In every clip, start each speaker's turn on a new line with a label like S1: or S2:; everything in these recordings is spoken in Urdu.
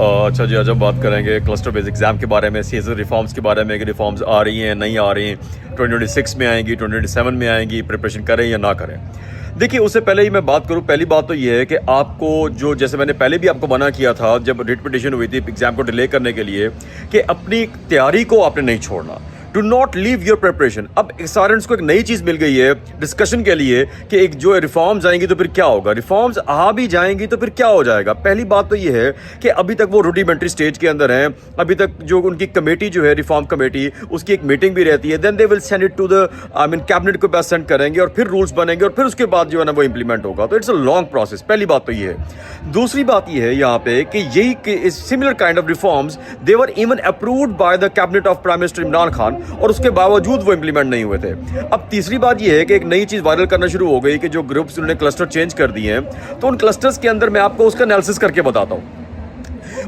S1: اچھا جی، آج ہم بات کریں گے کلسٹر بیس ایگزام کے بارے میں، CSS ریفارمز کے بارے میں کہ ریفارمز آ رہی ہیں نہیں آ رہی ہیں، 2026 میں آئیں گی، 2027 میں آئیں گی، پریپریشن کریں یا نہ کریں۔ دیکھیے اس سے پہلے ہی میں بات کروں، پہلی بات تو یہ ہے کہ آپ کو جو جیسے میں نے پہلے بھی آپ کو منع کیا تھا جب ریٹ پٹیشن ہوئی تھی ایگزام کو ڈیلے کرنے کے لیے، کہ اپنی تیاری کو آپ نے نہیں چھوڑنا، do not leave your preparation. اب اسٹوڈنٹس کو ایک نئی چیز مل گئی ہے ڈسکشن کے لیے کہ ایک جو ریفارمز آئیں گی تو پھر کیا ہوگا، ریفارمز آ بھی جائیں گی تو پھر کیا ہو جائے گا۔ پہلی بات تو یہ ہے کہ ابھی تک وہ روڈیمنٹری سٹیج کے اندر ہیں، ابھی تک جو ان کی کمیٹی جو ہے ریفارم کمیٹی، اس کی ایک میٹنگ بھی رہتی ہے، then they will send it to the cabinet کو پاس سینڈ کریں گے اور پھر رولز بنیں گے اور پھر اس کے بعد جو ہے نا وہ امپلیمنٹ ہوگا۔ تو اٹس اے لانگ پروسیس، پہلی بات تو یہ ہے۔ دوسری بات یہ ہے یہاں پہ کہ یہی similar kind of reforms they were even approved by the cabinet of prime minister Imran Khan, اور اس کے باوجود وہ امپلیمنٹ نہیں ہوئے تھے۔ اب تیسری بات یہ ہے کہ ایک نئی چیز وائرل کرنا شروع ہو گئی کہ جو گروپس انہوں نے کلسٹر چینج کر دیے ہیں، تو ان کلسٹرز کے اندر میں آپ کو اس کا انالیسس کر کے بتاتا ہوں۔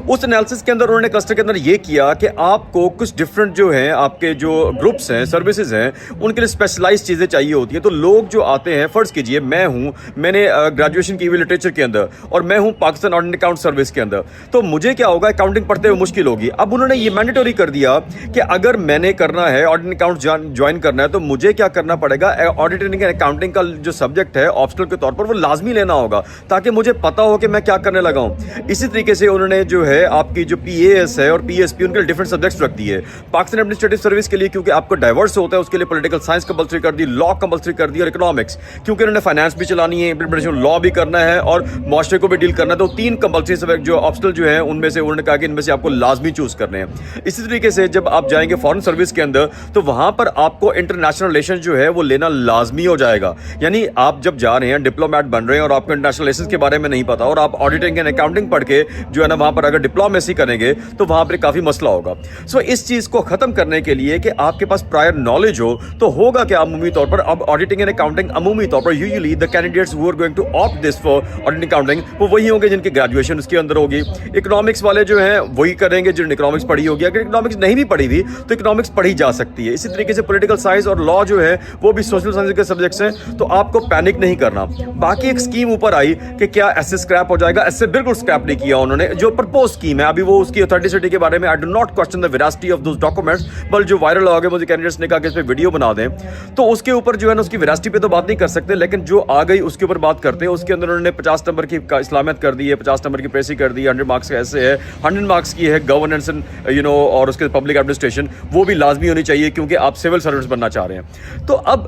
S1: اس انالیسس کے اندر انہوں نے کلسٹر کے اندر یہ کیا کہ آپ کو کچھ ڈفرینٹ جو ہیں آپ کے جو گروپس ہیں، سروسز ہیں، ان کے لیے اسپیشلائز چیزیں چاہیے ہوتی ہیں۔ تو لوگ جو آتے ہیں، فرض کیجئے میں نے گریجویشن کی ہوئی لٹریچر کے اندر اور میں ہوں پاکستان آڈٹ اکاؤنٹ سروس کے اندر، تو مجھے کیا ہوگا، اکاؤنٹنگ پڑھتے ہوئے مشکل ہوگی۔ اب انہوں نے یہ مینڈیٹوری کر دیا کہ اگر میں نے کرنا ہے آڈٹ اکاؤنٹ جوائن کرنا ہے تو مجھے کیا کرنا پڑے گا، آڈیٹنگ اینڈ اکاؤنٹنگ کا جو سبجیکٹ ہے آپشنل کے طور پر وہ لازمی لینا ہوگا تاکہ مجھے پتا ہو کہ میں کیا کرنے لگا ہوں۔ اسی طریقے سے انہوں نے جو ہے آپ کی جو PAS ہے اور PSP، ان کے ڈفرنٹ سبجیکٹس رکھ دیے۔ پاکستان ایڈمنسٹریٹو سروس کے لیے کیونکہ آپ کو ڈائیورس ہوتا ہے، اس کے لیے پولیٹیکل سائنس کمپلسری کر دی، لا کمپلسری کر دی، اور اکنامکس کیونکہ انہوں نے فائنانس بھی چلانی ہے، امپلیمنٹیشن لا بھی کرنا ہے اور معاشرے کو بھی ڈیل کرنا ہے، تو 3 کمپلسری سبجیکٹ جو آپشنل جو ہیں ان میں سے انہوں نے کہا کہ ان میں سے آپ کو لازمی چوز کرنے ہیں۔ اسی طریقے سے جب آپ جائیں گے فارن سروس کے اندر تو وہاں پر آپ کو انٹرنیشنل ریلیشن جو ہے وہ لینا لازمی ہو جائے گا۔ یعنی آپ جب جا رہے ہیں ڈپلومیٹ بن رہے ہیں اور آپ کو انٹرنیشنل ریلیشنز کے بارے میں نہیں پتا اور آپ آڈیٹنگ اینڈ اکاؤنٹنگ پڑھ کے جو ہے نا وہاں پر اگر ڈپلومیسی کریں گے تو وہاں پر کافی مسئلہ ہوگا۔ سو اس چیز کو ختم کرنے کے لیے کہ آپ کے پاس پرائر نالج ہو تو ہوگا کہ عمومی طور پر اب آڈیٹنگ اینڈ اکاؤنٹنگ عمومی طور پر usually the candidates who are going to opt this for auditing accounting وہ وہی ہوں گے جن کی گریجویشن اس کے اندر ہوگی۔ اکنامکس والے جو ہیں وہی کریں گے جن نے اکنامکس پڑھی ہوگی۔ اگر اکنامکس نہیں بھی پڑھی ہوئی تو اکنامکس پڑھی جا سکتی ہے۔ اسی طریقے سے پولیٹیکل سائنس اور لا جو ہے وہ بھی سوشل سائنس کے سبجیکٹس ہیں، تو آپ کو پینک نہیں کرنا۔ باقی ایک اسکیم اوپر آئی کہ کیا ایسے اسکریپ ہو جائے گا، ایسے بالکل اسکریپ نہیں کیا انہوں نے۔ جو پرپوز اسکیم ہے ابھی وہ اس کی اتھینٹسٹی کے بارے میں I do not question the veracity of those documents، بل جو وائرل ہو گئے مجھے کینڈیڈیٹس نے کہا کہ اس پہ ویڈیو بنا دیں، تو اس کے اوپر جو ہے نا اس کی ویراسٹی پہ تو بات نہیں کر سکتے، لیکن جو آ گئی اس کے اوپر بات کرتے ہیں۔ اس کے اندر انہوں نے 50 نمبر کی اسلامیت کر دی ہے، 50 نمبر کی پریسی کر دی ہے، 100 مارکس کا ایسے ہے، 100 مارکس کی ہے گورننس اور اس کے پبلک ایڈمنسٹریشن، وہ بھی لازمی ہونی چاہیے کیونکہ آپ سول سروس بننا چاہ رہے ہیں۔ تو اب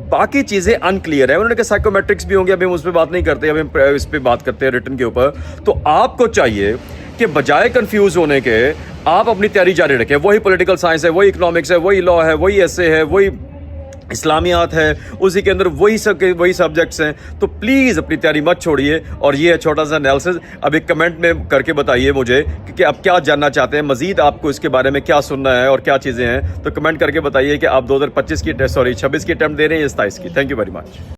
S1: باقی چیزیں انکلیئر ہیں۔ انہوں نے کہا سائیکومیٹرکس بھی ہوں گے، ابھی ہم اس پہ بات نہیں کرتے، ابھی ہم اس پہ بات کرتے ہیں ریٹن کے اوپر۔ تو آپ کو چاہیے کہ بجائے کنفیوز ہونے کے آپ اپنی تیاری جاری رکھیں۔ وہی پولیٹیکل سائنس ہے، وہی اکنامکس ہے، وہی لا ہے، وہی ایسے ہے، وہی اسلامیات ہے، اسی کے اندر وہی سبجیکٹس ہیں۔ تو پلیز اپنی تیاری مت چھوڑیے۔ اور یہ ہے چھوٹا سا انالیسس، اب ایک کمنٹ میں کر کے بتائیے مجھے کہ آپ کیا جاننا چاہتے ہیں، مزید آپ کو اس کے بارے میں کیا سننا ہے اور کیا چیزیں ہیں، تو کمنٹ کر کے بتائیے کہ آپ 2025 کی 26 کی اٹیمپٹ دے رہے ہیں یا 27 کی۔ Thank you very much.